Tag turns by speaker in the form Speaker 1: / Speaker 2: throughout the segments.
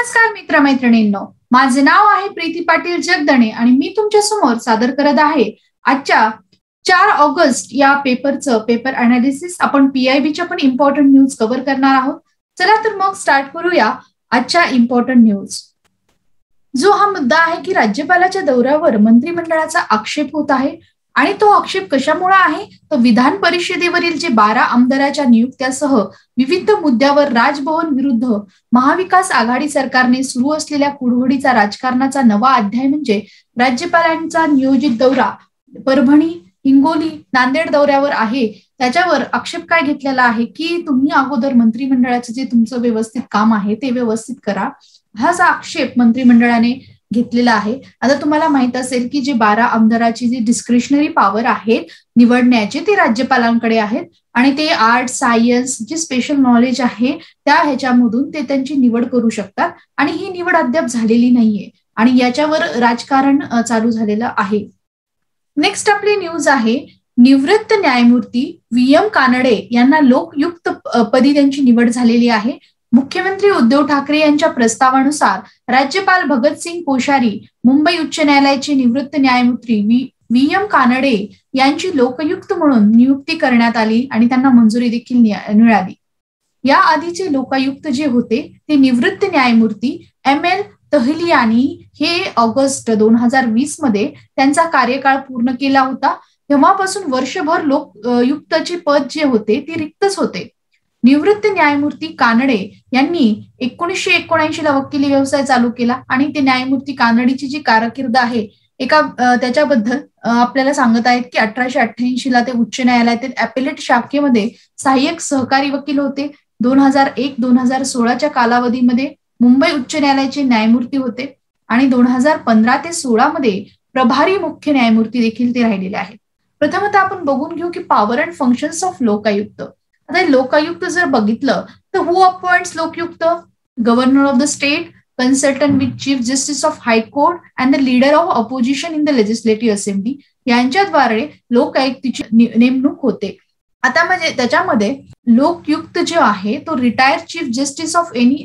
Speaker 1: नमस्कार मित्रमैत्रिणींनो, माझे नाव आहे प्रीती पाटील जगदणे आणि मी तुमच्या समोर सादर करत आहे आजच्या 4 ऑगस्ट या पेपर अनालिसिस. आपण पीआयबीच्या पण इम्पॉर्टंट न्यूज कव्हर करणार आहोत. चला तर मग स्टार्ट करूया आजच्या इम्पॉर्टंट न्यूज. जो हा मुद्दा आहे की राज्यपालाच्या दौऱ्यावर मंत्रिमंडळाचा आक्षेप होत आहे आणि तो आक्षेप कशामुळे आहे, तर विधान परिषदेवरील जे 12 आमदाराच्या नियुक्त्यासह विविध मुद्द्यावर राजभवन विरुद्ध महाविकास आघाडी सरकारने सुरू असलेल्या कुरघोडीचा राजकारणाचा नवा अध्याय म्हणजे राज्यपालांचा नियोजित दौरा परभणी, हिंगोली, नांदेड दौऱ्यावर आहे. त्याच्यावर आक्षेप काय घेतलेला आहे की तुम्ही अगोदर मंत्रिमंडळाचे जे तुमचं व्यवस्थित काम आहे ते व्यवस्थित करा, हाच आक्षेप मंत्रिमंडळाने घेतलेला आहे. आता तुम्हाला माहित असेल की जे 12 आमदाराची जी डिस्क्रिशनरी पॉवर आहेत निवडण्याची ते राज्यपालांकडे आहेत आणि ते आर्ट, सायन्स, जे स्पेशल नॉलेज आहे त्या ह्याच्यामधून ते त्यांची निवड करू शकतात आणि ही निवड अद्याप झालेली नाहीये आणि याच्यावर राजकारण चालू झालेलं आहे. नेक्स्ट आपली न्यूज आहे, निवृत्त न्यायमूर्ती व्ही.एम. कानडे यांना लोकयुक्त पदी त्यांची निवड झालेली आहे. मुख्यमंत्री उद्धव ठाकरे यांच्या प्रस्तावानुसार राज्यपाल भगतसिंग कोश्यारी, मुंबई उच्च न्यायालयाचे निवृत्त न्यायमूर्ती व्ही.एम. कानडे यांची लोकयुक्त म्हणून नियुक्ती करण्यात आली आणि त्यांना मंजुरी देखील मिळाली. या आधीचे लोकायुक्त जे होते ते निवृत्त न्यायमूर्ती एम.एल. तहलियानी हे ऑगस्ट 2020 मध्ये त्यांचा कार्यकाळ पूर्ण केला होता. तेव्हापासून वर्षभर लोकयुक्ताचे पद जे होते ते रिक्तच होते. निवृत्त न्यायमूर्ती कानडे यांनी 1979 ला वकिली व्यवसाय चालू केला आणि ते न्यायमूर्ती कानडेची जी कारकीर्द आहे त्याच्याबद्दल आपल्याला सांगत आहेत की 1888 ला ते उच्च न्यायालयातील ॲपेलेट शाखेमध्ये सहाय्यक सहकारी वकील होते. 2001-2016च्या कालावधीमध्ये मुंबई उच्च न्यायालयाचे न्यायमूर्ती होते आणि 2015 ते 16 मध्ये प्रभारी मुख्य न्यायमूर्ती देखील ते राहिलेले आहेत. प्रथमतः आपण बघून घेऊ की power and functions of Lokayukta. आता लोकायुक्त जर बघितलं तर who appoints Lokayukta? Governor of the state, consultant with chief justice of high court and the leader of opposition in the legislative assembly यांच्याद्वारे लोकायुक्तीची नेमणूक होते. आता म्हणजे त्याच्यामध्ये लोकयुक्त जे आहे तो retired chief justice of any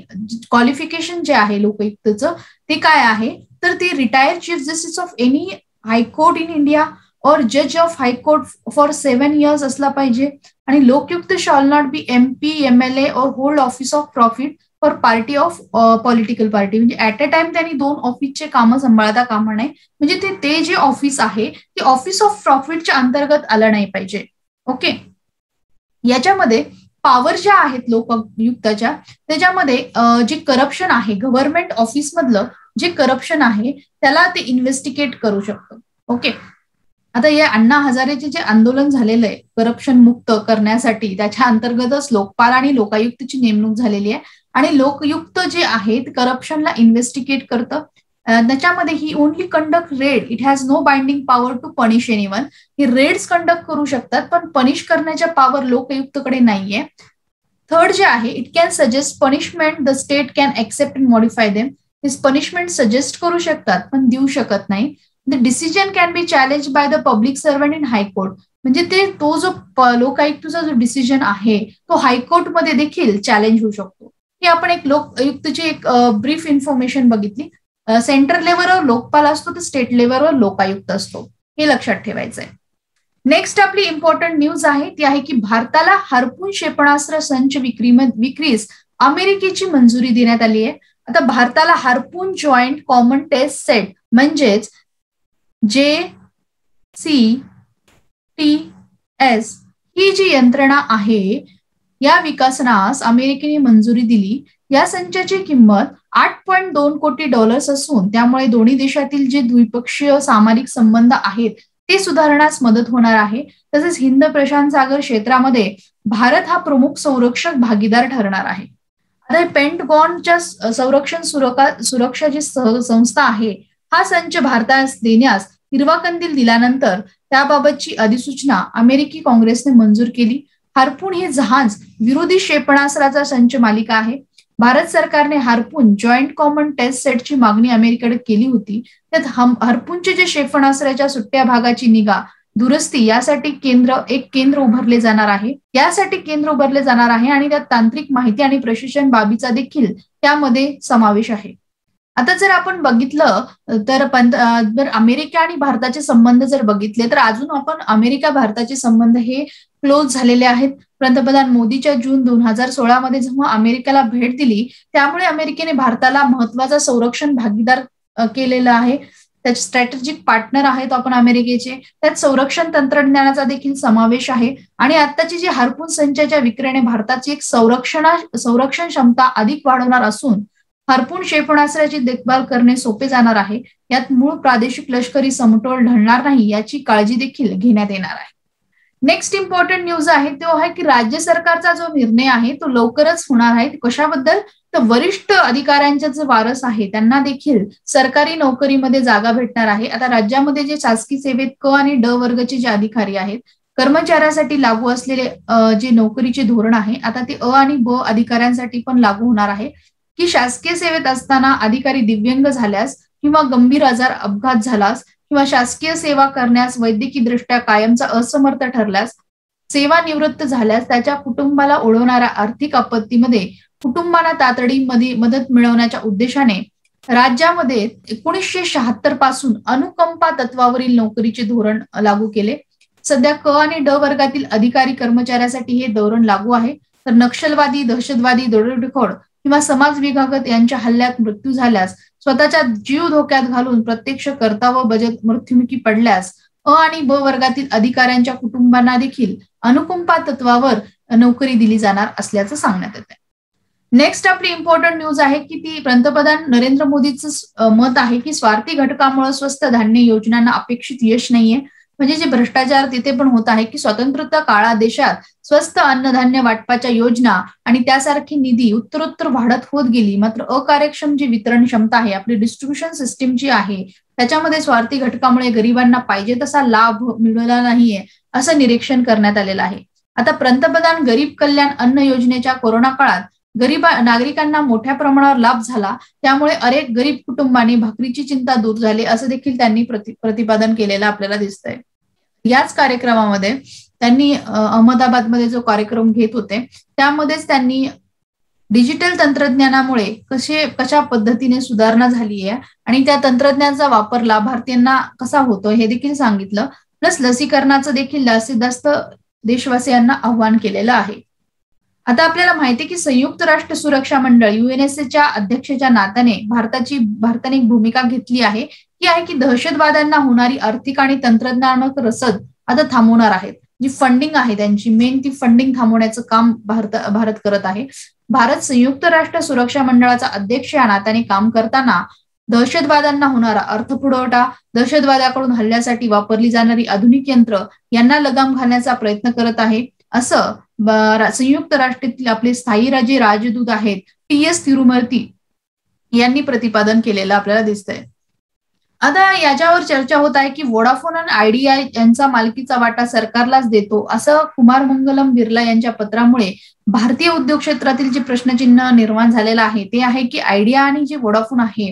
Speaker 1: qualification जे आहे लोकयुक्तचं ते काय आहे, तर ते retired chief justice of any high court in India और जज ऑफ हायकोर्ट फॉर 7 years असला पाहिजे. आणि Lokayukta shall not be MP, MLA or hold office of profit for party of political party. म्हणजे ऍट अ टाइम त्यांनी 2 ऑफिसचे कामं सांभाळता कामा नये. म्हणजे ते जे ऑफिस आहे ते ऑफिस ऑफ प्रॉफिटच्या अंतर्गत आलं नाही पाहिजे. ओके, याच्यामध्ये पॉवर ज्या आहेत लोकयुक्ताच्या त्याच्यामध्ये जे करप्शन आहे गव्हर्नमेंट ऑफिस मधलं जे करप्शन आहे त्याला ते इन्व्हेस्टिगेट करू शकतं. ओके, आता या अण्णा हजारेचे जे आंदोलन झालेलं आहे करप्शन मुक्त करण्यासाठी त्याच्या अंतर्गतच लोकपाल आणि लोकायुक्तची नेमणूक झालेली आहे आणि लोकयुक्त जे आहे ते करप्शनला इन्व्हेस्टिगेट करतं. त्याच्यामध्ये he only conduct raid, it has no binding power to punish anyone. He raids conduct करू शकतात पण पनिश करण्याच्या पॉवर लोकयुक्तकडे नाहीये. थर्ड जे आहे, it can suggest punishment, the state can accept and modify them. This punishment suggest करू शकतात पण देऊ शकत नाही. The decision can be challenge by the public servant in high court. म्हणजे तो जो लोकायुक्तचा जो डिसिजन आहे तो हायकोर्टमध्ये देखील चॅलेंज होऊ शकतो. ही आपण एक लोकयुक्तची एक ब्रीफ इन्फॉर्मेशन बघितली. सेंट्रल लेव्हलवर लोकपाल असतो तर स्टेट लेव्हलवर लोकायुक्त असतो, हे लक्षात ठेवायचं आहे. नेक्स्ट आपली इम्पॉर्टंट न्यूज आहे ती आहे की भारताला हार्पून क्षेपणास्त्र संच विक्रीस अमेरिकेची मंजुरी देण्यात आली आहे. आता भारताला harpoon joint common test set म्हणजेच JCTS ही जी यंत्रणा आहे या विकासनास अमेरिकेने मंजुरी दिली. या संचाची किंमत $8.2 कोटी असून त्यामुळे दोन्ही देशातील जे द्विपक्षीय सामरिक संबंध आहेत ते सुधारण्यास मदत होणार आहे. तसेच हिंद प्रशांत सागर क्षेत्रामध्ये भारत हा प्रमुख संरक्षक भागीदार ठरणार आहे. आता पेंटगॉनच्या संरक्षण सुरक्षा जी संस्था आहे हा संच भारतास देण्यास हिरवा कंदील दिल्यानंतर त्याबाबतची अधिसूचना अमेरिकी काँग्रेसने मंजूर केली. हार्पून हे जहाज विरोधी क्षेपणास्त्राचा संच मालिका आहे. भारत सरकारने हार्पून जॉईंट कॉमन टेस्ट सेटची मागणी अमेरिकेकडे केली होती. त्यात हार्पूनचे जे क्षेपणास्त्राच्या सुट्ट्या भागाची निगा दुरुस्ती यासाठी एक केंद्र उभारले जाणार आहे. आणि त्यात तांत्रिक माहिती आणि प्रशिक्षण बाबीचा देखील त्यामध्ये समावेश आहे. आता जर आपण बघितलं तर अमेरिका आणि भारताचे संबंध जर बघितले तर अजून आपण अमेरिका भारताचे संबंध हे क्लोज झालेले आहेत. पंतप्रधान मोदीच्या जून 2016 मध्ये जेव्हा अमेरिकेला भेट दिली त्यामुळे अमेरिकेने भारताला महत्वाचा संरक्षण भागीदार केलेला आहे. त्याचे स्ट्रॅटेजिक पार्टनर आहेत आपण अमेरिकेचे. त्यात संरक्षण तंत्रज्ञानाचा देखील समावेश आहे आणि आताची जी हार्पून संचाच्या विक्रीने भारताची एक संरक्षण क्षमता अधिक वाढवणार असून हार्पून क्षेपणास्त्राची देखभाल करणे सोपे जाणार आहे. यात मूळ प्रादेशिक लष्करी समतोल ढळणार नाही याची काळजी देखील घेण्यात येणार आहे. नेक्स्ट इम्पॉर्टंट न्यूज आहे तो आहे की राज्य सरकारचा जो निर्णय आहे तो लवकरच होणार आहे. कशाबद्दल? तर वरिष्ठ अधिकाऱ्यांचे जे वारस आहे त्यांना देखील सरकारी नोकरीमध्ये जागा भेटणार आहे. आता राज्यामध्ये जे शासकीय सेवेत क आणि ड वर्गाचे जे अधिकारी आहेत कर्मचाऱ्यासाठी लागू असलेले जे नोकरीचे धोरण आहे आता ते अ आणि ब अधिकाऱ्यांसाठी पण लागू होणार आहे की शासकीय सेवेत असताना अधिकारी दिव्यांग झाल्यास किंवा गंभीर आजार अपघात झाल्यास किंवा शासकीय सेवा करण्यास वैद्यकीय दृष्ट्या कायमचा असमर्थ ठरल्यास सेवानिवृत्त झाल्यास त्याच्या कुटुंबाला ओढवणाऱ्या आर्थिक आपत्तीमध्ये कुटुंबाला तातडीमध्ये मदत मिळवण्याच्या उद्देशाने राज्यामध्ये 1976 पासून अनुकंपा तत्वावरील नोकरीचे धोरण लागू केले. सध्या क आणि ड वर्गातील अधिकारी कर्मचाऱ्यासाठी हे धोरण लागू आहे. तर नक्षलवादी, दहशतवादी, दरोडेखोर किंवा समाज विघातक यांच्या हल्ल्यात मृत्यू झाल्यास स्वतःचा जीव धोक्यात घालून प्रत्यक्ष कर्तव्य बजावत मृत्युमुखी पडल्यास अ आणि ब वर्गातील अधिकाऱ्यांच्या कुटुंबांना देखील अनुकंपा तत्वावर नोकरी दिली जाणार असल्याचं सांगण्यात येत आहे. नेक्स्ट आपली इम्पॉर्टंट न्यूज आहे की ती पंतप्रधान नरेंद्र मोदींचं मत आहे की स्वार्थी घटकामुळे स्वस्त धान्य योजनांना अपेक्षित यश नाहीये. म्हणजे जे भ्रष्टाचार तिथे पण होत आहे की स्वतंत्रता काळात देशात स्वस्त अन्नधान्य वाटपाच्या योजना आणि त्यासारखी निधी उत्तरोत्तर वाढत होत गेली. मात्र अकार्यक्षम जी वितरण क्षमता आहे आपली डिस्ट्रीब्युशन सिस्टीम जी आहे त्याच्यामध्ये स्वार्थी घटकामुळे गरिबांना पाहिजे तसा लाभ मिळाला नाहीये असं निरीक्षण करण्यात आलेलं आहे. आता पंतप्रधान गरीब कल्याण अन्न योजनेच्या कोरोना काळात गरीब नागरिकांना मोठ्या प्रमाणावर लाभ झाला. त्यामुळे अनेक गरीब कुटुंबांनी भाकरीची चिंता दूर झाली असं देखील त्यांनी प्रतिपादन केलेलं आपल्याला दिसतंय. याच कार्यक्रमामध्ये त्यांनी अहमदाबादमध्ये जो कार्यक्रम घेत होते त्यामध्येच त्यांनी डिजिटल तंत्रज्ञानामुळे कशा पद्धतीने सुधारणा झाली आहे आणि त्या तंत्रज्ञानाचा वापर लाभार्थ्यांना कसा होतो हे देखील सांगितलं. प्लस लसीकरणाचं देखील जास्तीत जास्त देशवासियांना आव्हान केलेलं आहे. आता आपल्याला माहिती आहे की संयुक्त राष्ट्र सुरक्षा मंडळ UNSCच्या अध्यक्षाच्या नात्याने भारताने एक भूमिका घेतली आहे की दहशतवाद्यांना होणारी आर्थिक आणि तंत्रज्ञानात्मक रसद आता थांबवणार आहेत. जी फंडिंग आहे त्यांची मेन ती फंडिंग थांबवण्याचं काम भारत करत आहे. भारत संयुक्त राष्ट्र सुरक्षा मंडळाचा अध्यक्ष या नात्याने काम करताना दहशतवाद्यांना होणारा अर्थपुरवठा, दहशतवाद्याकडून हल्ल्यासाठी वापरली जाणारी आधुनिक यंत्र यांना लगाम घालण्याचा प्रयत्न करत आहे असं संयुक्त राष्ट्रातील आपले स्थायी राजदूत आहेत TS तिरुमूर्ती यांनी प्रतिपादन केलेलं आपल्याला दिसतंय. आता याच्यावर चर्चा होत आहे की वोडाफोन आणि आयडिया यांचा मालकीचा वाटा सरकारलाच देतो असं कुमार मंगलम बिर्ला यांच्या पत्रामुळे भारतीय उद्योग क्षेत्रातील जे प्रश्नचिन्ह निर्माण झालेलं आहे ते आहे की आयडिया आणि जे वोडाफोन आहे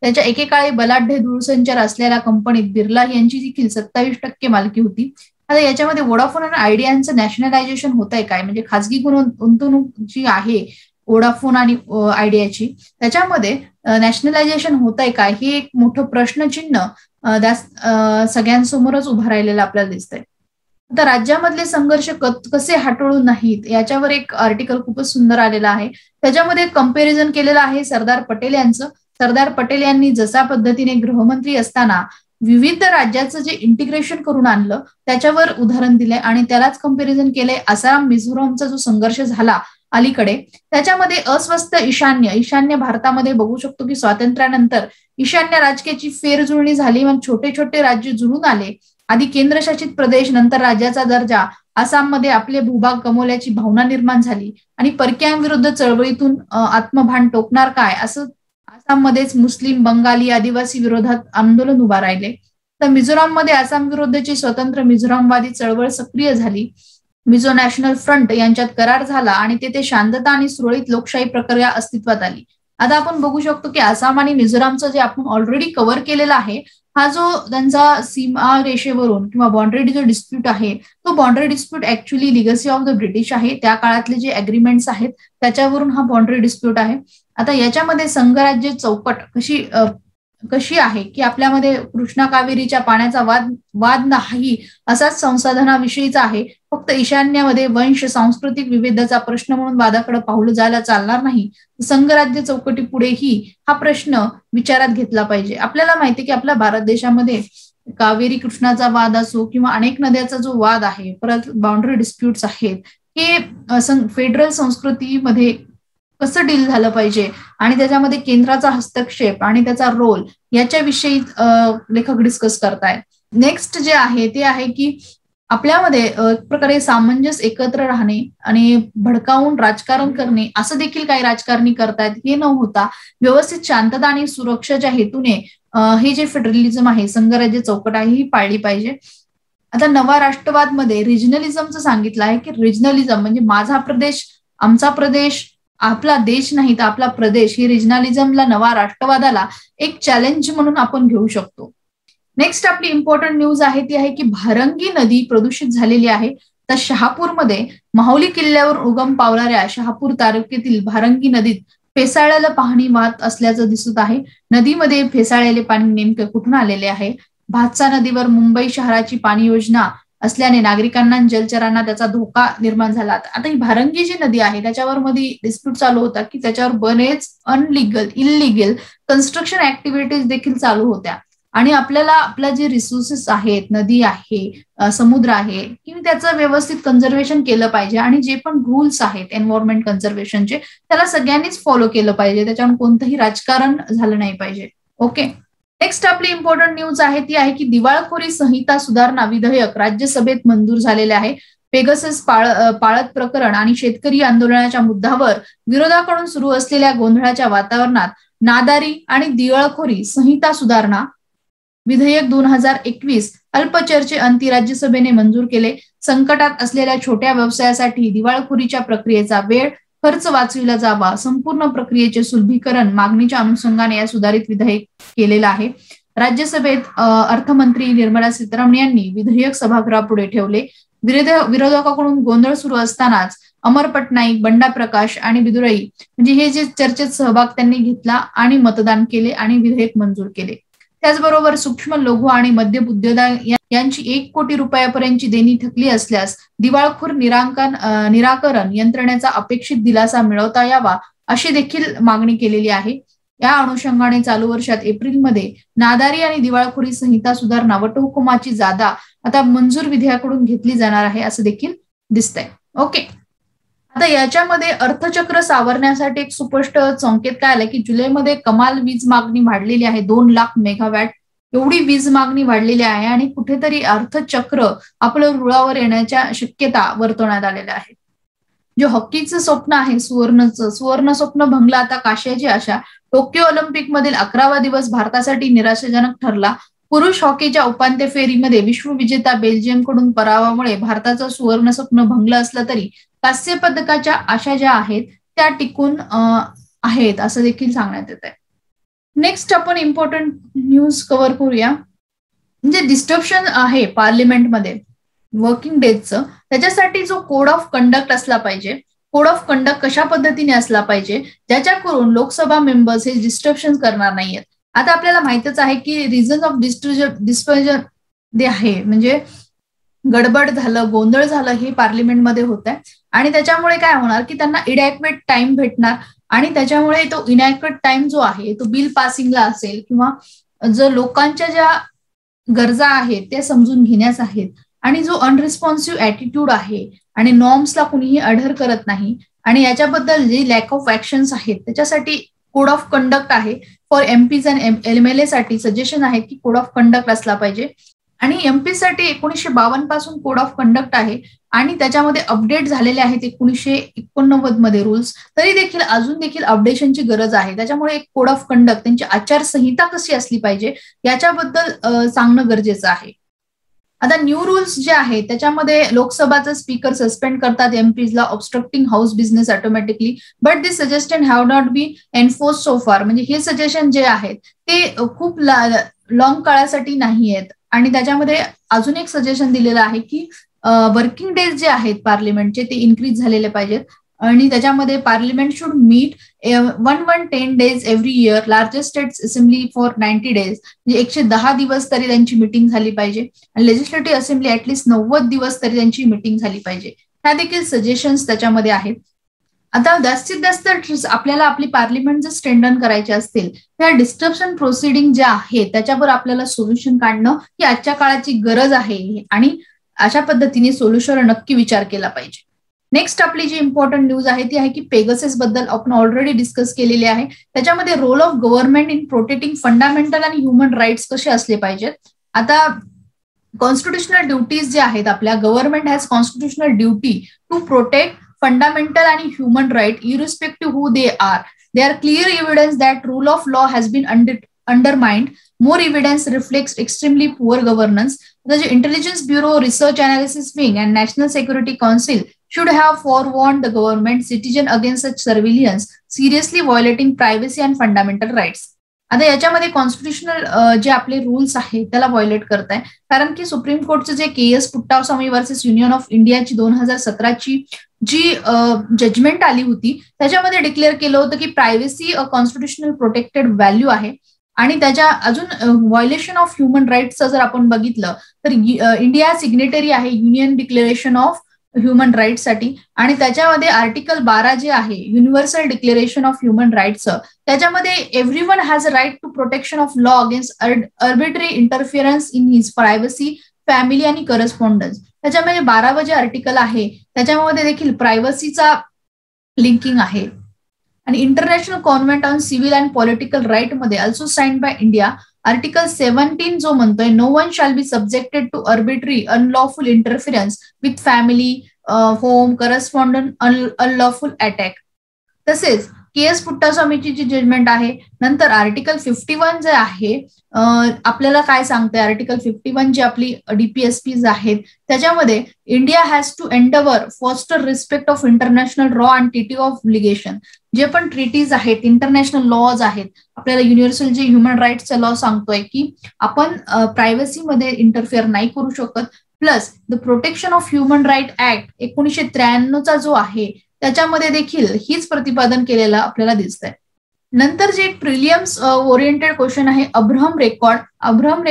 Speaker 1: त्याच्या एकेकाळी बलाढ्य दूरसंचार असलेल्या कंपनीत बिर्ला यांची देखील 27% मालकी होती. आता याच्यामध्ये वोडाफोन आणि आयडियाचं नॅशनलायझेशन होत आहे काय म्हणजे खासगी गुंतवणूक जी आहे वोडाफोन आणि आयडियाची त्याच्यामध्ये नॅशनलायझेशन होत आहे काय हे एक मोठं प्रश्नचिन्ह सगळ्यांसमोरच उभं राहिलेलं आपल्याला दिसतंय. आता राज्यामधले संघर्ष कसे हाताळू नाहीत याच्यावर एक आर्टिकल खूपच सुंदर आलेलं आहे. त्याच्यामध्ये कंपॅरिझन केलेलं आहे सरदार पटेल यांचं. सरदार पटेल यांनी जसा पद्धतीने गृहमंत्री असताना विविध राज्याचं जे इंटिग्रेशन करून आणलं त्याच्यावर उदाहरण दिलंय आणि त्यालाच कंपॅरिझन केलंय आसाम मिझोरामचा जो संघर्ष झाला अलीकडे त्याच्यामध्ये अस्वस्थ ईशान्य भारतामध्ये बघू शकतो की स्वातंत्र्यानंतर ईशान्य राजकीयाची फेरजुळणी झाली. मग छोटे छोटे राज्य जुळून आले. आधी केंद्रशासित प्रदेश नंतर राज्याचा दर्जा आसाममध्ये आपले भूभाग गमावल्याची भावना निर्माण झाली आणि परक्यांविरुद्ध चळवळीतून आत्मभान टोकणार काय असं आसाममध्येच मुस्लिम बंगाली आदिवासी विरोधात आंदोलन उभा राहिले. तर मिझोराममध्ये आसाम विरुद्धची स्वतंत्र मिझोरामवादी चळवळ सक्रिय झाली. मिझो नॅशनल फ्रंट यांच्यात करार झाला आणि तेथे शांतता आणि सुरळीत लोकशाही प्रक्रिया अस्तित्वात आली. आता आपण बघू शकतो की आसाम आणि मिझोरामचं जे आपण ऑलरेडी कव्हर केलेला आहे, हा जो त्यांचा सीमा रेषेवरून किंवा बाउंड्री जो डिस्प्यूट आहे, तो boundary dispute actually legacy of the British आहे. त्या काळातले जे अग्रीमेंट्स आहेत त्याच्यावरून हा बाउंड्री डिस्प्यूट आहे. आता याच्यामध्ये संघराज्य चौकट कशी आहे की आपल्यामध्ये कृष्णा कावेरीच्या पाण्याचा वाद नाही असाच संसाधनाविषयीचा आहे. फक्त ईशान्येमध्ये वंश सांस्कृतिक विविधतेचा प्रश्न म्हणून वादाकडे पाहुलं जायला चालणार नाही. संघराज्य चौकटी पुढेही हा प्रश्न विचारात घेतला पाहिजे. आपल्याला माहिती की आपल्या भारत देशामध्ये कावेरी कृष्णाचा वाद असो किंवा अनेक नद्याचा जो वाद आहे, परत बाउंड्री डिस्प्यूट्स आहेत, हे फेडरल संस्कृतीमध्ये कसं डील झालं पाहिजे आणि त्याच्यामध्ये केंद्राचा हस्तक्षेप आणि त्याचा रोल याच्याविषयी लेखक डिस्कस करतायत. नेक्स्ट जे आहे ते आहे की आपल्यामध्ये एक प्रकारे सामंजस्य एकत्र राहणे आणि भडकावून राजकारण करणे असं देखील काही राजकारणी करतायत. हे न होता व्यवस्थित शांतता आणि सुरक्षेच्या हेतूने हे जे फेडरलिझम आहे, संघराज्य चौकट आहे, ही पाळली पाहिजे. आता नवा राष्ट्रवाद मध्ये रिजनलिझमचं सांगितलं आहे की रिजनलिझम म्हणजे माझा प्रदेश, आमचा प्रदेश, आपला देश नाही तर आपला प्रदेश, ही रिजनलिझमला, नवा राष्ट्रवादाला एक चॅलेंज म्हणून आपण घेऊ शकतो. नेक्स्ट आपली इम्पॉर्टंट न्यूज आहे ती आहे की भारंगी नदी प्रदूषित झालेली आहे. तर शहापूरमध्ये माहुली किल्ल्यावर उगम पावणाऱ्या शहापूर तालुक्यातील भारंगी नदीत फेसाळलेलं पाणी वाहत असल्याचं दिसत आहे. नदीमध्ये फेसाळलेले पाणी नेमके कुठून आलेले आहे? भातसा नदीवर मुंबई शहराची पाणी योजना असल्याने नागरिकांना, जलचरांना त्याचा धोका निर्माण झाला. आता ही भारंगी जी नदी आहे त्याच्यावर मध्ये डिस्प्यूट चालू होता की त्याच्यावर बरेच इलिगल कन्स्ट्रक्शन ऍक्टिव्हिटीज देखील चालू होत्या आणि आपल्याला आपला जे रिसोर्सेस आहेत, नदी आहे, समुद्र आहे, की त्याचं व्यवस्थित कन्झर्वेशन केलं पाहिजे आणि जे पण रूल्स आहेत एन्व्हायरमेंट कन्झर्वेशनचे त्याला सगळ्यांनीच फॉलो केलं पाहिजे. त्याच्यावर कोणतंही राजकारण झालं नाही पाहिजे. ओके. नेक्स्ट आपली इम्पॉर्टंट न्यूज आहे ती आहे की दिवाळखोरी संहिता सुधारणा विधेयक राज्यसभेत मंजूर झालेले आहे. पेगासस पाळत प्रकरण आणि शेतकरी आंदोलनाच्या मुद्द्यावर विरोधाकडून सुरू असलेल्या गोंधळाच्या वातावरणात नादारी आणि दिवाळखोरी संहिता सुधारणा विधेयक 2021 अल्पचर्चेअंती राज्यसभेने मंजूर केले. संकटात असलेल्या छोट्या व्यवसायासाठी दिवाळखोरीच्या प्रक्रियेचा वेळ, खर्च वाचविला जावा, संपूर्ण प्रक्रियेचे सुलभीकरण मागणीच्या अनुषंगाने या सुधारित विधेयक केलेलं आहे. राज्यसभेत अर्थमंत्री निर्मला सीतारामन यांनी विधेयक सभागृहापुढे ठेवले. विरोधकाकडून गोंधळ सुरू असतानाच अमर पटनाईक, बंडा प्रकाश आणि बिदुराई म्हणजे हे जे चर्चेत सहभाग त्यांनी घेतला आणि मतदान केले आणि विधेयक मंजूर केले. त्याचबरोबर सूक्ष्म, लघु आणि मध्यम उद्योजक यांची 1 कोटी रुपयापर्यंतची देणी थकली असल्यास दिवाळखोर निराकरण यंत्रणेचा अपेक्षित दिलासा मिळवता यावा अशी देखील मागणी केलेली आहे. या अनुषंगाने चालू वर्षात एप्रिलमध्ये नादारी आणि दिवाळखोरी संहिता सुधारणा वटहुकुमाची जादा आता मंजूर विधेयकाकडून घेतली जाणार आहे असं देखील दिसतंय. ओके. आता याच्यामध्ये अर्थचक्र सावरण्यासाठी एक सुस्पष्ट संकेत काय आलाय की जुलैमध्ये कमाल वीज मागणी वाढलेली आहे. 2 लाख मेगावॅट एवढी वीज मागणी वाढलेली आहे आणि कुठेतरी अर्थचक्र आपलं रुळावर येण्याच्या शक्यता वर्तवण्यात आलेल्या आहेत. जे हॉकीचं स्वप्न आहे, सुवर्ण स्वप्न भंगला आता काश्याची आशा. टोकियो ऑलिम्पिक मधील 11वा दिवस भारतासाठी निराशाजनक ठरला. पुरुष हॉकीच्या उपांत्य फेरीमध्ये विश्वविजेता बेल्जियमकडून पराभवामुळे भारताचं सुवर्ण स्वप्न भंगलं असलं तरी कांस्य पदकाच्या आशा ज्या आहेत त्या टिकून आहेत असं देखील सांगण्यात येत आहे. नेक्स्ट आपण इम्पॉर्टंट न्यूज कव्हर करूया. म्हणजे डिस्टर्बशन आहे पार्लिमेंटमध्ये वर्किंग डेजचं, त्याच्यासाठी जो कोड ऑफ कंडक्ट असला पाहिजे. कोड ऑफ कंडक्ट कशा पद्धतीने असला पाहिजे ज्याच्याकरून लोकसभा मेंबर्स हे डिस्टर्बशन करणार नाहीयेत. आता आपल्याला माहितच आहे की रिझन ऑफ डिस्पर्जन जे आहे म्हणजे गडबड झालं, गोंधळ झालं हे पार्लिमेंटमध्ये होत आहे आणि त्याच्यामुळे काय होणार की त्यांना इनॅक्युरेट टाइम भेटणार आणि त्याच्यामुळे तो इनॅक्युरेट टाइम जो आहे तो बिल पासिंगला असेल किंवा जो लोकांच्या ज्या गरजा आहेत त्या समजून घेण्यास आहेत आणि जो अनरिस्पॉन्सिव्ह ऍटिट्यूड आहे आणि नॉर्म्सला कुणीही अडर करत नाही आणि याच्याबद्दल जे लॅक ऑफ ऍक्शन्स आहेत त्याच्यासाठी कोड ऑफ कंडक्ट आहे. फॉर एमपीज आणि एमएलए साठी सजेशन आहे की कोड ऑफ कंडक्ट असला पाहिजे आणि एमपी साठी 1952 पासून कोड ऑफ कंडक्ट आहे आणि त्याच्यामध्ये अपडेट झालेले आहेत 1989 मध्ये रूल्स, तरी देखील अजून देखील अपडेशनची गरज आहे. त्याच्यामुळे एक कोड ऑफ कंडक्ट, त्यांची आचारसंहिता कशी असली पाहिजे याच्याबद्दल सांगणं गरजेचं आहे. आता न्यू रूल्स जे आहेत त्याच्यामध्ये लोकसभाचा स्पीकर सस्पेंड करतात एमपीजला obstructing house business automatically, but this suggestion have not be enforce so far. म्हणजे हे सजेशन जे आहेत ते खूप लॉंग काळासाठी नाही आहेत. आणि त्याच्यामध्ये अजून एक सजेशन दिलेलं आहे की वर्किंग डेज जे आहेत पार्लिमेंटचे ते इन्क्रीज झालेले पाहिजेत. आणि त्याच्यामध्ये parliament should meet 110 days every year, largest states assembly for 90 days. म्हणजे 110 दिवस तरी त्यांची मिटिंग झाली पाहिजे आणि लेजिस्लेटिव्ह असेंब्ली ऍटलीस्ट 90 दिवस तरी त्यांची मिटिंग झाली पाहिजे. ह्या देखील सजेशन्स त्याच्यामध्ये आहेत. आता जास्तीत जास्त आपल्याला आपली पार्लिमेंट जर स्ट्रेंथन करायचे असतील त्या डिस्टर्बशन प्रोसिडिंग जे आहे त्याच्यावर आपल्याला सोल्युशन काढणं ही आजच्या काळाची गरज आहे आणि अशा पद्धतीने सोल्युशनवर नक्की विचार केला पाहिजे. नेक्स्ट आपली जी इम्पॉर्टंट न्यूज आहे ती आहे की पेगासस बद्दल आपण ऑलरेडी डिस्कस केलेली आहे. त्याच्यामध्ये role of government in protecting fundamental आणि ह्युमन राईट्स कसे असले पाहिजेत. आता कॉन्स्टिट्युशनल ड्युटीज जे आहेत आपल्या, government has constitutional duty to protect fundamental and human right irrespective who they are. There are clear evidence that rule of law has been undermined. More evidence reflects extremely poor governance. The Intelligence Bureau, Research Analysis Wing and National Security Council should have forewarned the government citizen against such surveillance, seriously violating privacy and fundamental rights. आता याच्यामध्ये constitutional जे आपले rules आहेत त्याला violet करताय, कारण की supreme कोर्टचं जे केएस पुट्टावस्वामी वर्सेस युनियन ऑफ इंडियाची 2017ची जी जजमेंट आली होती त्याच्यामध्ये डिक्लेअर केलं होतं की प्रायव्हसी अ कॉन्स्टिट्युशनल प्रोटेक्टेड व्हॅल्यू आहे. आणि त्याच्या अजून व्हायोलेशन ऑफ ह्युमन राईट्सचं जर आपण बघितलं तर इंडिया सिग्नेटरी आहे युनियन डिक्लेरेशन ऑफ ह्युमन राईट्ससाठी. आणि त्याच्यामध्ये आर्टिकल 12 जे आहे युनिव्हर्सल डिक्लेरेशन ऑफ ह्युमन राईट्सचं, त्याच्यामध्ये everyone has a right to protection of law against arbitrary interference in his privacy, family आणि करस्पॉन्डन्स. त्याच्यामध्ये 12वं जे आर्टिकल आहे त्याच्यामध्ये देखील प्रायव्हसीचा लिंकिंग आहे. आणि international convent on civil and political right मध्ये also signed by India article 17 जो म्हणतोय no one shall be subjected to arbitrary unlawful interference with family, home, correspondent, unlawful attack. तसेच केएस पुट्टास्वामीची जी जजमेंट आहे, नंतर आर्टिकल 51 जे आहे आपल्याला काय सांगते, आर्टिकल 51 जी आपली डीपीएसपीज आहेत त्याच्यामध्ये India has to endeavour foster respect of international law and treaty of obligation. जे पण ट्रीटीज आहेत, इंटरनॅशनल लॉज आहेत, आपल्याला युनिव्हर्सल जे ह्युमन राईट्सचा लॉ सांगतोय की आपण प्रायव्हसीमध्ये इंटरफेअर नाही करू शकत. Plus the protection of human right act 1993चा जो आहे त्याच्यामध्ये देखील हीच प्रतिपादन केलेलं आपल्याला दिसतंय. नंतर जे एक प्रिलियम्स ओरिएंटेड क्वेश्चन आहे Abraham record. Abraham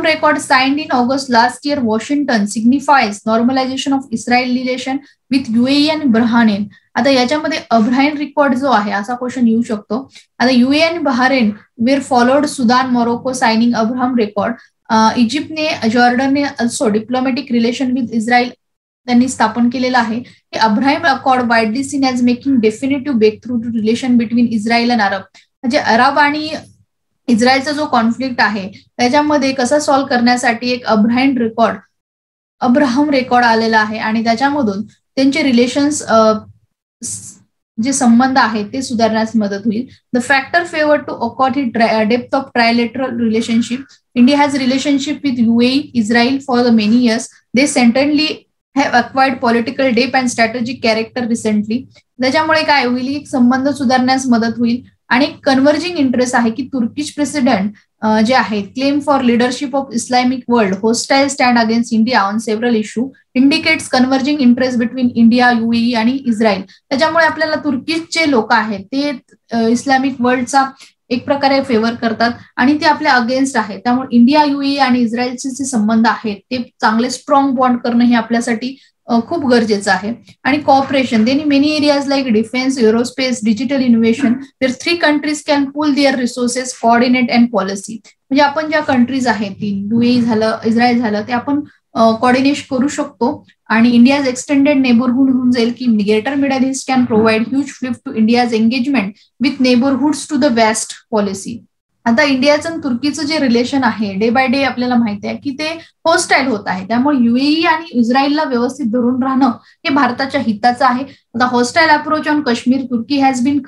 Speaker 1: record signed in August last year Washington signifies normalization of Israel relation with UAE and Bahrain. आता याच्यामध्ये अब्राहम रेकॉर्ड जो आहे असा क्वेश्चन येऊ शकतो. आता युएई आणि Bahrain were followed Sudan, Morocco signing Abraham record. इजिप्तने, जॉर्डनने also diplomatic relation with Israel त्यांनी स्थापन केलेलं आहे. हे Abraham accord widely seen as making definitive breakthrough to relation between Israel and Arab. म्हणजे अरब आणि इस्रायलचा जो कॉन्फ्लिक्ट आहे त्याच्यामध्ये कसा सॉल्व्ह करण्यासाठी एक अब्राहम रेकॉर्ड आलेला आहे आणि त्याच्यामधून त्यांचे रिलेशन्स जे संबंध आहेत ते सुधारण्यास मदत होईल. The factor favour to accord he depth of trilateral relationship. India has relationship with UAE, Israel for the many years. They centrally have acquired political depth and strategic character recently. त्याच्यामुळे काय होईल, एक संबंध सुधारण्यास मदत होईल. आणि कन्व्हर्जिंग इंटरेस्ट आहे की तुर्किश प्रेसिडेंट जे आहेत claim for leadership of Islamic world, hostile stand against India on several issue, indicates converging interest between India, UAE आणि इस्रायल. त्याच्यामुळे आपल्याला तुर्कीचे लोक आहेत ते इस्लामिक वर्ल्डचा एक प्रकारे फेवर करतात आणि ते आपल्या अगेन्स्ट आहेत. त्यामुळे इंडिया, युएई आणि इस्रायलचे जे संबंध आहेत ते चांगले स्ट्रॉंग बॉन्ड करणं हे आपल्यासाठी खूप गरजेचं आहे. आणि cooperation then many areas like defence, aerospace, digital innovation, where 3 countries can pool their resources, coordinate and policy. म्हणजे आपण ज्या कंट्रीज आहेत ती युएई झालं, इस्रायल झालं, ते आपण कोऑर्डिनेट करू शकतो. आणि इंडियाज एक्सटेंडेड नेबरहुड होऊन जाईल की greater Middle East can provide huge flip to India's engagement with neighbourhoods to the west policy. आता इंडियाचं आणि तुर्कीचं जे रिलेशन आहे डे बाय डे आपल्याला माहिती आहे की ते होस्टाईल होत आहे. त्यामुळे युएई आणि इस्रायलला व्यवस्थित धरून राहणं हे भारताच्या हिताचं आहे. आता hostile approach on Kashmir, Turkey has been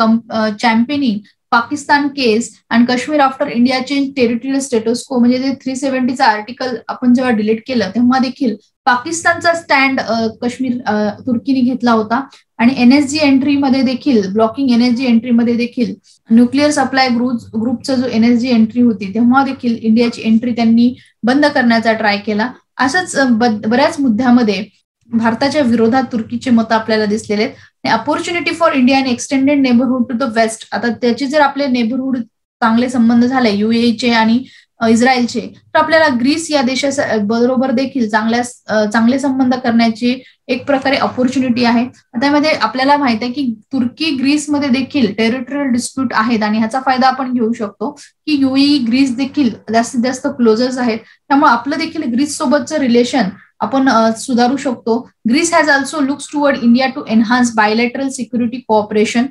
Speaker 1: championing Pakistan case and Kashmir after India change territorial status quo, म्हणजे जे 370चा आर्टिकल आपण जेव्हा डिलीट केलं तेव्हा देखील पाकिस्तानचा स्टँड काश्मीर तुर्कीने घेतला होता. आणि एनएसजी एंट्रीमध्ये देखील, ब्लॉकिंग एनएसजी एंट्रीमध्ये देखील न्यूक्लिअर सप्लाय ग्रुपचा जो एनएसजी एंट्री होती तेव्हा देखील इंडियाची एंट्री त्यांनी बंद करण्याचा ट्राय केला. असंच बऱ्याच मुद्द्यामध्ये भारताच्या विरोधात तुर्कीचे मत आपल्याला दिसलेले आहेत. Opportunity for India and extended neighbourhood to the west, आता त्याचे जर आपले नेबरहुड चांगले संबंध झाले युएईचे आणि इस्रायलचे, तर आपल्याला ग्रीस या देशा बरोबर देखील चांगले संबंध करण्याची एक प्रकारे अपॉर्च्युनिटी आहे. त्यामध्ये आपल्याला माहित आहे की तुर्की ग्रीसमध्ये देखील टेरिटोरियल डिस्प्यूट आहेत आणि ह्याचा फायदा आपण घेऊ शकतो की युएई ग्रीस देखील जास्तीत जास्त क्लोजर्स आहेत, त्यामुळे आपलं देखील ग्रीस सोबतचं रिलेशन आपण सुधारू शकतो. Greece has also looks toward India to enhance bilateral security cooperation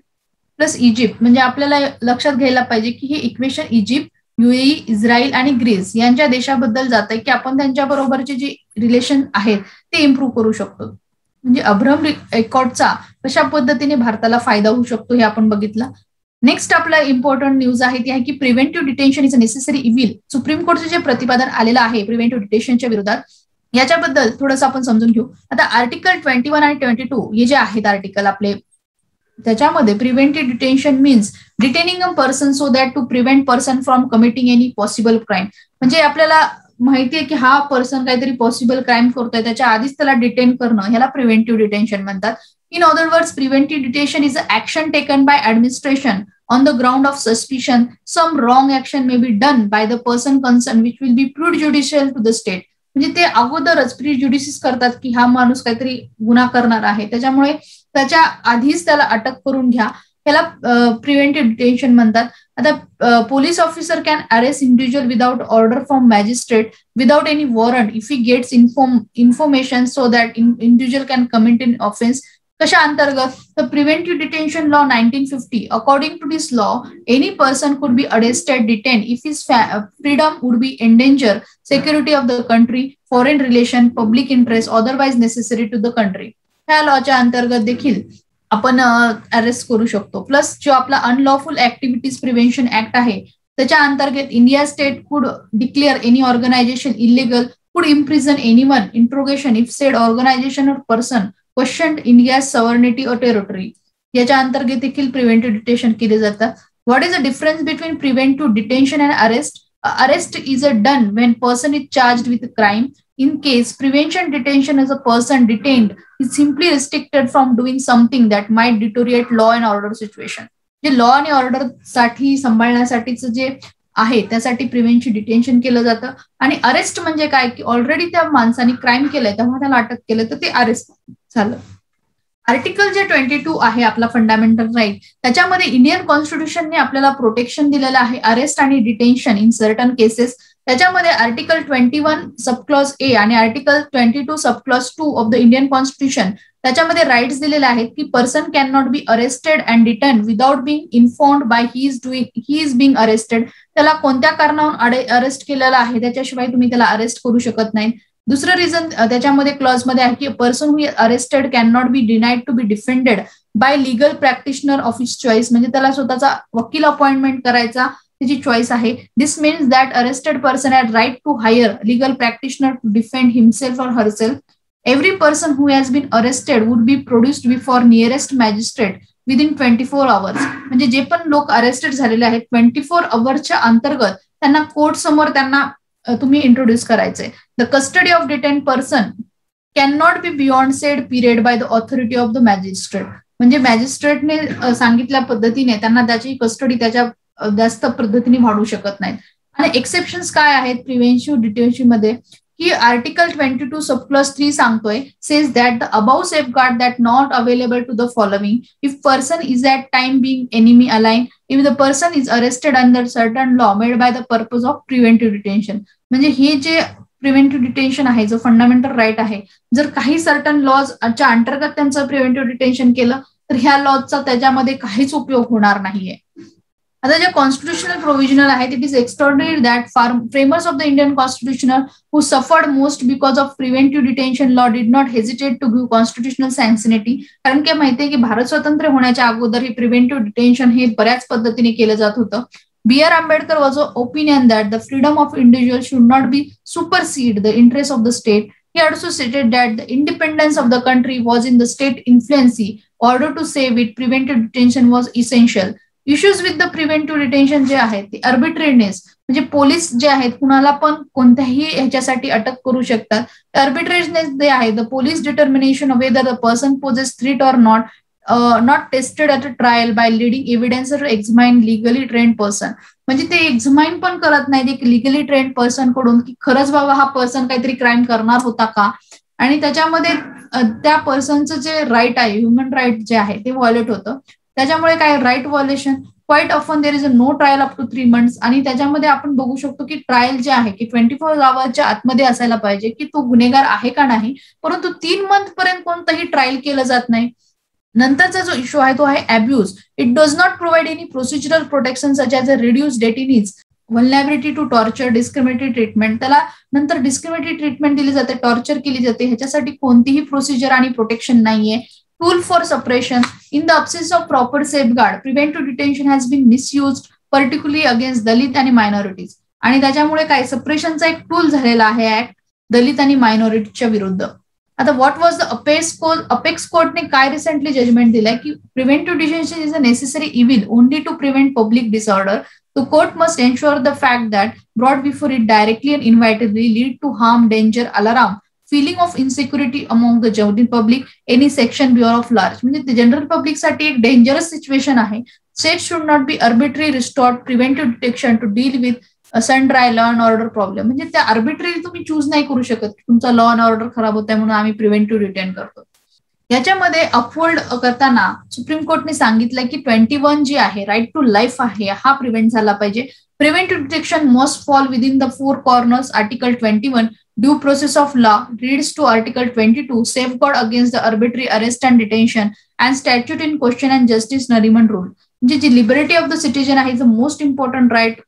Speaker 1: plus Egypt. म्हणजे आपल्याला लक्षात घ्यायला पाहिजे की हे इक्वेशन इजिप्त, युएई, इस्रायल आणि ग्रीस यांच्या देशाबद्दल जात आहे की आपण त्यांच्या बरोबरचे जे रिलेशन आहेत ते इम्प्रूव्ह करू शकतो. म्हणजे अब्राहम एकॉर्डचा कशा पद्धतीने भारताला फायदा होऊ शकतो हे आपण बघितलं. नेक्स्ट आपला इम्पॉर्टंट न्यूज आहे ती आहे की preventive detention is a necessary evil. Supreme कोर्टचं जे प्रतिपादन आलेलं आहे प्रिव्हेंटिव्ह डिटेन्शनच्या विरोधात, याच्याबद्दल थोडंसं आपण समजून घेऊ. आता आर्टिकल 21 आणि 22 हे जे आहेत आर्टिकल आपले, त्याच्यामध्ये preventive detention means detaining a person so that to prevent person from committing any possible crime. म्हणजे आपल्याला माहितीये की हा पर्सन काहीतरी पॉसिबल क्राईम करतोय, त्याच्या आधीच त्याला डिटेन करणं, ह्याला प्रिव्हेंटिव्ह डिटेन्शन म्हणतात. In other words, preventive detention is a action taken by administration on the ground of suspicion some wrong action may be done by the person concerned which will be prejudicial to the state. म्हणजे ते अगोदरच प्रिज्युडिसिस करतात की हा माणूस काहीतरी गुन्हा करणार आहे, त्याच्यामुळे त्याच्या आधीच त्याला अटक करून घ्या, त्याला प्रिव्हेंटिव्ह डिटेन्शन म्हणतात. आता police officer can arrest individual without order from magistrate without any warrant if he gets information so that individual can commit in offence. कशा अंतर्गत? तर preventive detention law 1950, according to this law any person could be arrested, detain if his freedom would be endanger security of the country, foreign relation, public interest, otherwise necessary to the country. ह्या लॉच्या अंतर्गत देखील आपण arrest करू शकतो. Plus जो आपला unlawful activities prevention act आहे त्याच्या अंतर्गत India state could declare any organisation illegal, could imprison anyone, interrogation if said organisation or person questioned India sovereignty or territory. याच्या अंतर्गत देखील प्रिव्हेंटिव्ह डिटेन्शन केले जातात. What is the difference between preventive detention and arrest? Arrest is done when person is charged with a crime. In case prevention detention as a person detained is simply restricted from doing something that might deteriorate law and order situation. जे law आणि order साठी सांभाळण्यासाठीच जे आहे त्यासाठी preventive detention केलं जातं. आणि arrest म्हणजे काय की ऑलरेडी त्या माणसाने क्राईम केलंय तेव्हा त्याला अटक केलं तर ते अरेस्ट झालं. आर्टिकल जे 22 आहे आपला फंडामेंटल राईट, त्याच्यामध्ये इंडियन कॉन्स्टिट्यूशनने आपल्याला प्रोटेक्शन दिलेलं आहे अरेस्ट आणि डिटेन्शन इन सर्टन केसेस. त्याच्यामध्ये आर्टिकल 21 सबक्लॉज ए आणि article 22 subclause 2 of the Indian constitution, त्याच्यामध्ये राईट्स दिलेले आहेत की person can not be arrested and detain without being informed by he is being arrested. त्याला कोणत्या कारणावरून अरेस्ट केलेलं आहे त्याच्याशिवाय तुम्ही त्याला अरेस्ट करू शकत नाही. दुसरं रिझन त्याच्यामध्ये क्लॉज मध्ये आहे की person who arrested can not be denied to be defended by legal practitioner of his choice. म्हणजे त्याला स्वतःचा वकील अपॉइंटमेंट करायचा त्याची चॉईस आहे. This means that arrested person had right to hire legal practitioner to defend himself और herself. Every person who has been arrested would be produced before nearest magistrate within 24 hours. म्हणजे जे पण लोक arrested झालेले आहेत 24 hours अंतर्गत त्यांना court समोर त्यांना तुम्ही इंट्रोड्यूस करायचंय. The custody of detain person can not B beyond sed period by the authority of the magistrate. म्हणजे मॅजिस्ट्रेटने सांगितल्या पद्धतीने त्यांना त्याची कस्टडी त्याच्या जास्त पद्धतीने वाढू शकत नाहीत. आणि एक्सेप्शन्स काय आहेत प्रिव्हेंटिव्ह डिटेन्शन मध्ये की आर्टिकल 22 सबक्लॉज 3 सांगतोय says that the above safeguard that not available to the following if person is at time being enemy alien if the person is arrested under certain law made by the purpose of preventive detention. म्हणजे हे जे preventive detention आहे जो fundamental right आहे, जर काही certain लॉजच्या अंतर्गत त्यांचं प्रिव्हेंटिव्ह डिटेन्शन केलं तर ह्या लॉजचा त्याच्यामध्ये काहीच उपयोग होणार नाहीये. आता जे कॉन्स्टिट्युशनल प्रोव्हिजनल आहेत it is extraordinary that framers of the Indian constitutional who suffered most because of preventive detention law did not hesitate to give constitutional sanctity. कारण की माहितीये की भारत स्वतंत्र होण्याच्या अगोदर हे प्रिव्हेंटिव्ह डिटेन्शन हे बऱ्याच पद्धतीने केलं जात होतं. B.R. Ambedkar was of opinion that the freedom of individuals should not be supersede the interests of the state. He also stated that the independence of the country was in the state influence. In order to save it, preventive detention was essential. Issues with the preventive detention जे आहेत ते arbitrariness, म्हणजे police जे आहेत कुणाला पण कोणत्याही ह्याच्यासाठी अटक करू शकतात. आर्बिट्रेरीनेस जे आहे the police determination whether the person poses threat or not tested at a trial by leading evidence or examine legally trained person. म्हणजे ते एक्झामाइन पण करत नाही एक लिगली ट्रेन्ड पर्सन कडून की खरंच बाबा हा पर्सन काहीतरी क्राईम करणार होता का, आणि त्याच्यामध्ये त्या पर्सनचं जे राईट आहे ह्युमन राईट जे आहे ते व्हायोलेट होतं. त्याच्यामुळे काय right violation quite often there is a no trial up to 3 months. आणि त्याच्यामध्ये आपण बघू शकतो की ट्रायल जे आहे की 24 hours आतमध्ये असायला पाहिजे की तो गुन्हेगार आहे का नाही, परंतु 3 months पर्यंत कोणतंही ट्रायल केलं जात नाही. नंतरचा जो इश्यू आहे तो आहे abuse. It does not provide any procedural protection such as a reduce detainees, vulnerability to torture, discriminatory treatment. त्याला नंतर डिस्क्रिमिनेटरी ट्रीटमेंट दिली जाते, टॉर्चर केली जाते, ह्याच्यासाठी कोणतीही प्रोसिजर आणि प्रोटेक्शन नाहीये. Tool for suppression. In the absence of proper safeguard, preventive detention has been misused, particularly against दलित आणि मायनॉरिटीज. आणि त्याच्यामुळे काय सप्रेशनचा एक टूल झालेला आहे ऍक्ट दलित आणि मायनॉरिटीच्या विरुद्ध. आता व्हॉट वॉज द अपेक्स कोर्टने काय रिसेंटली जजमेंट दिलाय की preventive detention is a necessary evil only to prevent public disorder. The court must ensure the fact that brought before it directly and inadvertently lead to harm, danger, alarm, feeling of insecurity among the general public, any section beyond of large. म्हणजे general public साठी एक dangerous situation आहे. State should not be arbitrarily restored preventive detection to deal with sundry law and order problem. म्हणजे त्या arbitrary तुम्ही choose नाही करू शकत तुमचा लॉ अँड ऑर्डर खराब होत आहे म्हणून आम्ही प्रिव्हेंटिव्ह डिटेन करतो. याच्यामध्ये अपहोल्ड करताना सुप्रीम कोर्टने सांगितलं की 21 जी आहे राईट टू लाईफ आहे हा प्रिव्हेंट झाला पाहिजे. Preventive detection must fall within the 4 corners. Article 21 due process of law reads to article 22 safeguard against the arbitrary arrest and detention and statute in question and justice Nariman rule. म्हणजे जी liberty of the citizen आहे the most important right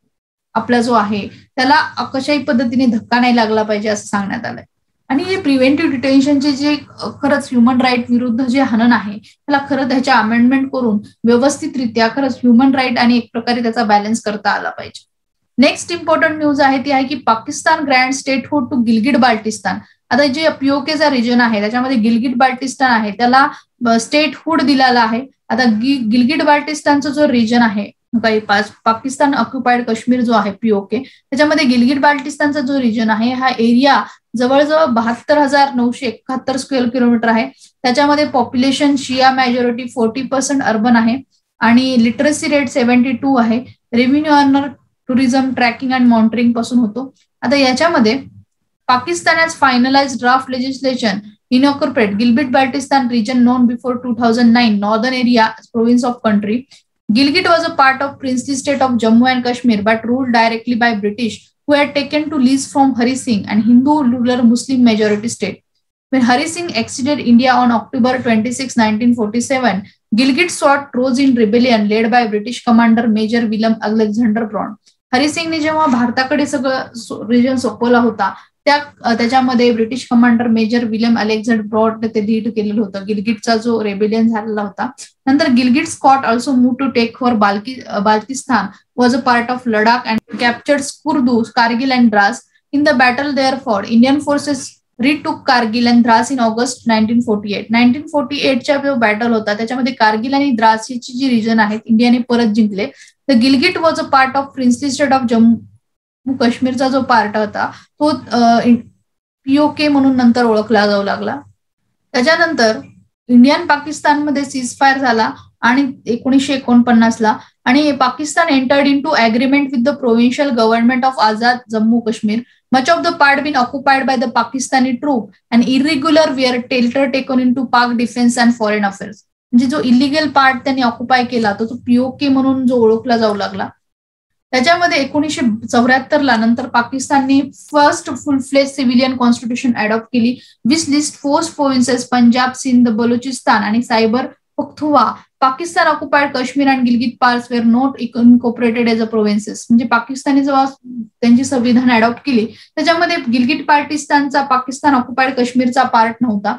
Speaker 1: आपला जो आहे त्याला कशाही पद्धतीने धक्का नाही लागला पाहिजे असं सांगण्यात आलंय. आणि हे प्रिव्हेंटिव्ह डिटेन्शनचे जे खरंच ह्युमन राईट विरुद्ध जे हनन आहे त्याला खरं त्याच्या अमेंडमेंट करून व्यवस्थितरित्या खरंच ह्युमन राईट आणि एक प्रकारे त्याचा बॅलन्स करता आला पाहिजे. नेक्स्ट इम्पॉर्टंट न्यूज आहे ती आहे की Pakistan grand statehood to Gilgit Baltistan. आता जे पीओकेचा रिजन आहे त्याच्यामध्ये गिलगिट बाल्टिस्तान आहे त्याला स्टेटहुड दिलेला आहे. आता गिलगिट बाल्टिस्तानचा जो रिजन आहे काही पाकिस्तान ऑक्युपाइड काश्मीर जो आहे पीओके त्याच्यामध्ये गिलगिट बाल्टिस्तानचा जो रिजन आहे हा एरिया जवळजवळ 72,971 स्क्वेअर किलोमीटर आहे. त्याच्यामध्ये पॉप्युलेशन शिया मेजॉरिटी 40% अर्बन आहे आणि लिटरसी रेट 72 आहे. Revenue earner tourism tracking and monitoring पासून होतो. आता याच्यामध्ये Pakistan has finalize draft legislation incorporate Gilgit Baltistan region known before 2009 northern area province of country. Gilgit was a part of princely state of Jammu and Kashmir but ruled directly by British who had taken to lease from Hari Singh and Hindu ruler Muslim majority state. When Hari Singh acceded India on October 26, 1947, Gilgit sought rose in rebellion led by British commander Major William Alexander Brown. Hari सिंगने जेव्हा भारताकडे सगळं रिजन सोपवला होता त्याच्यामध्ये British commander major William Alexander Brown ते lead केलेलं होतं. गिलगिटचा जो रेबेलियन झालेला होता. नंतर Gilgit scouts also move to take for Baltistan was a part of Ladakh and captured Skardu, Kargil and Dras. In the battle there for Indian forces retook Kargil and Dras in August 1948. 1948चा जो बॅटल होता त्याच्यामध्ये कारगिल आणि द्रासची जी रिजन आहेत इंडियाने परत जिंकले. The Gilgit was a part of princely state of Jammu काश्मीरचा जो पार्ट होता तो पीओके म्हणून नंतर ओळखला जाऊ लागला. त्याच्यानंतर इंडियन पाकिस्तानमध्ये सीज फायर झाला आणि 1949ला आणि Pakistan entered in to agreement with the provincial government of Azad Jammu Kashmir. Much of the part been occupied by the Pakistani troop and irregular were taken into Pak defense and foreign affairs. म्हणजे जो illegal part त्यांनी occupy केला तो PoK म्हणून जो ओळखला जाऊ लागला. त्याच्यामध्ये 1974ला नंतर पाकिस्तानने first full fledge civilian constitution adopt केली. Which list 4 provinces Punjab, Sindh, Balochistan आणि Khyber Pakhtunkhwa, Pakistan occupied Kashmir and Gilgit parts were not incorporated as a provinces. म्हणजे पाकिस्तानी जेव्हा त्यांची संविधान अडॉप्ट केली त्याच्यामध्ये गिलगिट पार्टिस्तानचा पाकिस्तान ऑक्युपाइड काश्मीरचा पार्ट नव्हता.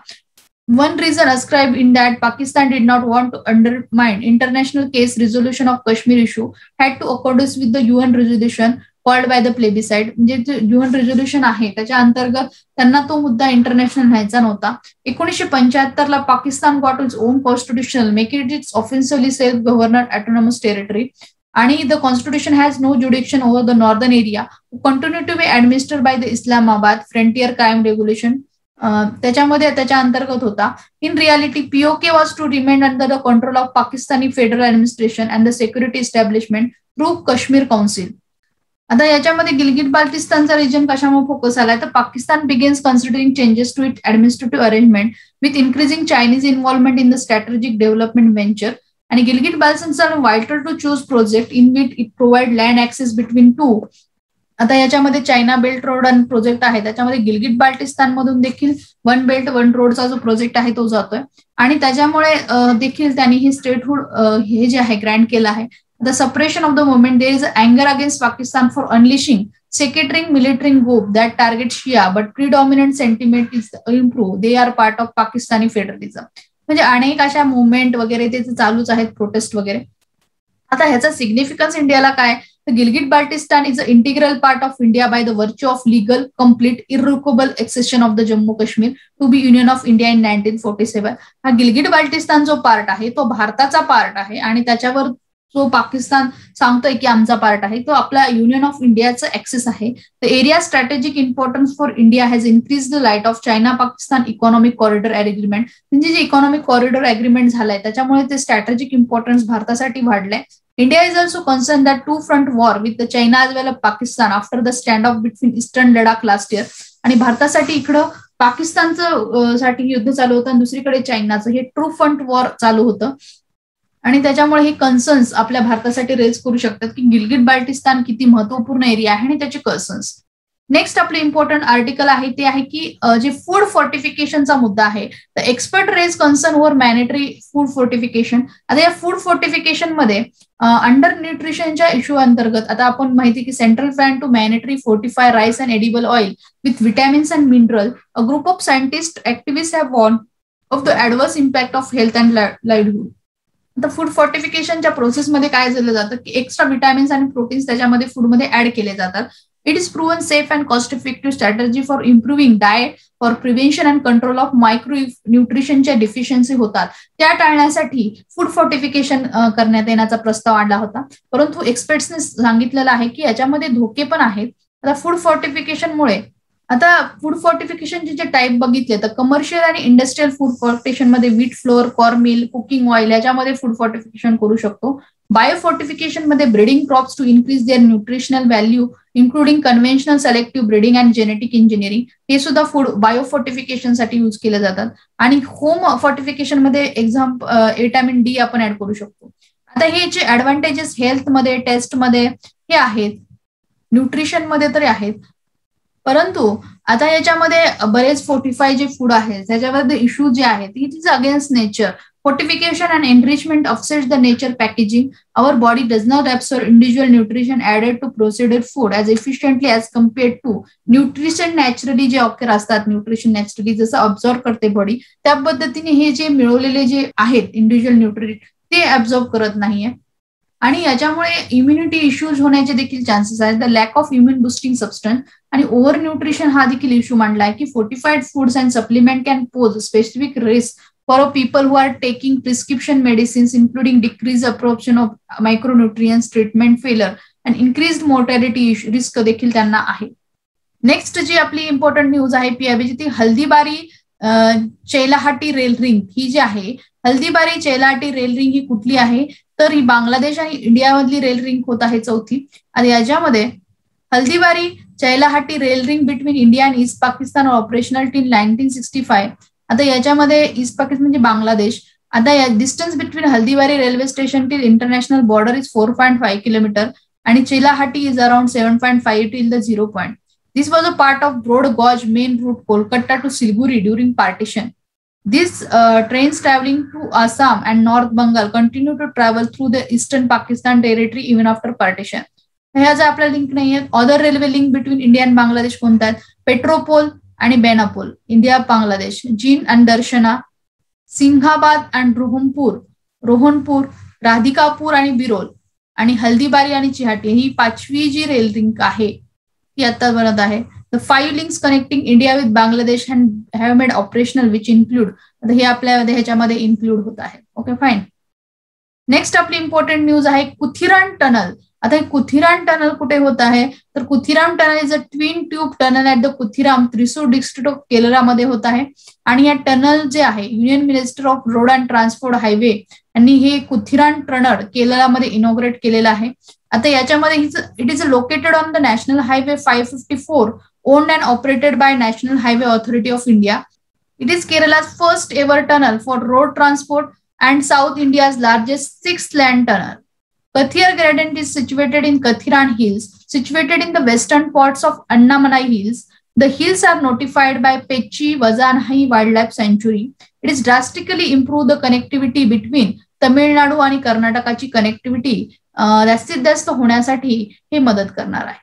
Speaker 1: One reason ascribed in that Pakistan did not want to undermine international case resolution of Kashmir issue had to accordance with the UN resolution called by the plebiscite. म्हणजे UN resolution आहे त्याच्या अंतर्गत त्यांना तो मुद्दा international न्यायचा नव्हता. 1975 ला Pakistan got its own constitution make it its offensively self governor autonomous territory आणि the constitution has no jurisdiction over the northern area continue to be administered by the Islamabad frontier crime regulation. त्याच्यामध्ये त्याच्या अंतर्गत होता. In reality POK was to remain under the control of Pakistani federal administration and the security establishment through Kashmir council. आता याच्यामध्ये गिलगिट बाल्टिस्तानचा region कशामुळे focus आलाय तर Pakistan begins considering changes to it administrative arrangement with increasing Chinese involvement in the strategic development venture. आणि Gilgit Baltistan vital to choose project in which it provide land access between two. आता याच्यामध्ये China belt road आणि project आहे त्याच्यामध्ये गिलगिट बाल्टिस्तान मधून देखील one belt one रोडचा जो project आहे तो जातोय आणि त्याच्यामुळे देखील त्यांनी हे स्टेटहुड हे जे आहे ग्रँट केलं आहे. The separation of the movement there is अँगर against Pakistan for unleashing sectarian military group that target Shia but predominant sentiment is improve they are part of Pakistani federalism. म्हणजे अनेक अशा मुवमेंट वगैरे ते चालूच आहेत प्रोटेस्ट वगैरे. आता ह्याचा सिग्निफिकन्स इंडियाला काय तर Gilgit Baltistan is a integral part of India by the virtue of legal complete irrevocable accession of the Jammu Kashmir to be union of India in 1947. हा गिलगिट बाल्टिस्तान जो पार्ट आहे तो भारताचा पार्ट आहे आणि त्याच्यावर जो पाकिस्तान सांगतोय की आमचा पार्ट आहे तो आपला युनियन ऑफ इंडियाचा ऍक्सेस आहे. The area strategic importance for India has increase the light of China Pakistan economic corridor agreement. म्हणजे जे इकॉनॉमिक कॉरिडॉर अग्रीमेंट झालाय त्याच्यामुळे ते स्ट्रॅटेजिक इम्पॉर्टन्स भारतासाठी वाढलंय. India is also concerned that two-front war with the China as well as Pakistan after the standoff between Eastern Ladakh last year. आणि भारतासाठी इकडं पाकिस्तानचं साठी युद्ध चालू होतं आणि दुसरीकडे चायनाचं हे ट्रू फ्रंट वॉर चालू होतं आणि त्याच्यामुळे हे कन्सर्न्स आपल्या भारतासाठी रेज करू शकतात की गिलगिट बाल्टिस्तान किती महत्वपूर्ण एरिया आहे आणि त्याचे कन्सर्न्स. नेक्स्ट आपले इम्पॉर्टंट आर्टिकल आहे ते आहे की जे फूड फोर्टिफिकेशनचा मुद्दा आहे तर expert raise concern over mandatory food fortification. आता या फूड फोर्टिफिकेशन मध्ये अंडर न्यूट्रिशनच्या इश्यू अंतर्गत आता आपण माहिती की central plan to mandatory fortify rice and edible oil with vitamins and mineral a group of scientist activist have warned of the adverse impact of health and livelihood. आता food फोर्टिफिकेशनच्या प्रोसेसमध्ये काय झालं जातं की एक्स्ट्रा विटॅमिन्स आणि proteins त्याच्यामध्ये फूडमध्ये ऍड केले जातात. It is proven safe and cost-effective strategy for improving diet, for prevention and control of micronutritionच्या deficiency होतात त्या टाळण्यासाठी फूड फोर्टिफिकेशन करण्यात येण्याचा प्रस्ताव आणला होता. परंतु एक्सपर्ट्सने सांगितलेलं आहे की याच्यामध्ये धोके पण आहेत. आता फूड फोर्टिफिकेशनमुळे आता फूड फोर्टिफिकेशनचे जे टाईप बघितले तर कमर्शियल आणि इंडस्ट्रियल फूड फोर्टिफिकेशन मध्ये wheat flour corn mill cooking oil याच्यामध्ये फूड फोर्टिफिकेशन करू शकतो. बायोफोर्टिफिकेशन मध्ये breeding crops to increase their nutritional value including conventional selective breeding and genetic engineering हे सुद्धा फूड बायोफोर्टिफिकेशन साठी यूज केले जातात. आणि होम फोर्टिफिकेशन मध्ये विटॅमिन डी आपण ऍड करू शकतो. आता हे जे ऍडव्हान्टेजेस हेल्थमध्ये टेस्टमध्ये हे आहेत न्यूट्रिशन मध्ये तरी आहेत परंतु आता याच्यामध्ये बरेच फोर्टिफाय जे फूड आहेत त्याच्यामध्ये इश्यू जे आहेत it is against nature. Fortification and enrichment offsets the nature packaging. Our body does not absorb individual nutrition added to processed food as efficiently as compared to nutrition naturally जे occur असतात nutrition naturally जसं observe करते body त्या पद्धतीने हे जे मिळवलेले जे आहेत इंडिव्हिज्युअल न्यूट्रिशन ते ऑब्झर्व करत नाहीये आणि याच्यामुळे इम्युनिटी इश्यूज होण्याचे देखील चान्सेस आहेत. The lack of immune boosting substance आणि ओव्हर न्यूट्रिशन हा देखील इश्यू मांडला आहे की fortified foods and supplement can pose specific risk for people who are taking prescription medicines including decreased absorption of micronutrients, treatment failure and increased mortality risk देखील त्यांना आहे. Next जी आपली इम्पॉर्टंट न्यूज आहे पीआयबीची ती हल्दीबारी चेलाहाटी रेल रिंग ही जी आहे Haldibari Chilahati rail ring ही कुठली आहे तर ही बांगलादेश आणि इंडियामधली रेल रिंग होत आहे चौथी. आणि याच्यामध्ये Haldibari Chilahati rail link between India आणि ईस्ट पाकिस्तान ऑपरेशनल टिल 1965. आता याच्यामध्ये ईस्ट पाकिस्तान म्हणजे बांगलादेश. आता या distance between Haldibari railway station till international border is 4.5 kilometre आणि Chilahati is around 7.5 till the 0 point. This was a part of broad gauge main route Kolkata to Siliguri during partition. These trains traveling to Assam and North Bengal continue to travel through the eastern Pakistan territory even after partition. ह्याचा आपला link नाही आहे. Other railway link between India and Bangladesh कोणत्या आहेत? पेट्रोपोल आणि Benapole, India Bangladesh. जीन and Darshana, Singhabad and Rohanpur, Radhikapur आणि बिरोल, आणि हल्दीबारी आणि चिहाटी. ही 5वी जी रेल लिंक आहे ती आता बनत आहे. The 5 links connecting India with Bangladesh and have made operational, which include, हे आपल्यामध्ये ह्याच्यामध्ये इन्क्लूड होत आहे. Okay fine. नेक्स्ट आपली इम्पॉर्टंट न्यूज आहे कुथिरान टनल. आता हे कुथिरान टनल कुठे होत आहे? तर Kuthiran tunnel is a twin tube tunnel at the Kuthiran, Thrissur district of केरळमध्ये होत आहे. आणि या टनल जे आहे, union minister of road and transport highway यांनी हे कुथिरान टनल केरळमध्ये इनॉग्रेट केलेलं आहे. आता याच्यामध्ये it is located on the national highway 554, owned and operated by National Highway Authority of India. It is Kerala's first ever tunnel for road transport and South India's largest 6th land tunnel. Kathir Gradient is situated in Kathiran Hills, situated in the western parts of Annamanai Hills. The hills are notified by Pechi Vazanhai Wildlife Sanctuary. It is drastically improved the connectivity between Tamil Nadu आणि कर्नाटकाची connectivity जास्तीत जास्त होण्यासाठी हे मदत करणार आहे.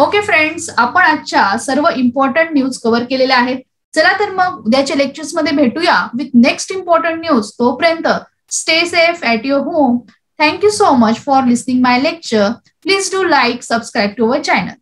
Speaker 1: Okay friends, आपण आजच्या सर्व इम्पॉर्टंट न्यूज कव्हर केलेल्या आहेत. चला तर मग उद्याच्या लेक्चर्स मध्ये भेटूया विथ नेक्स्ट इम्पॉर्टंट न्यूज. तोपर्यंत stay safe at your home. Thank you so much for listening my lecture. Please do like, subscribe to our channel.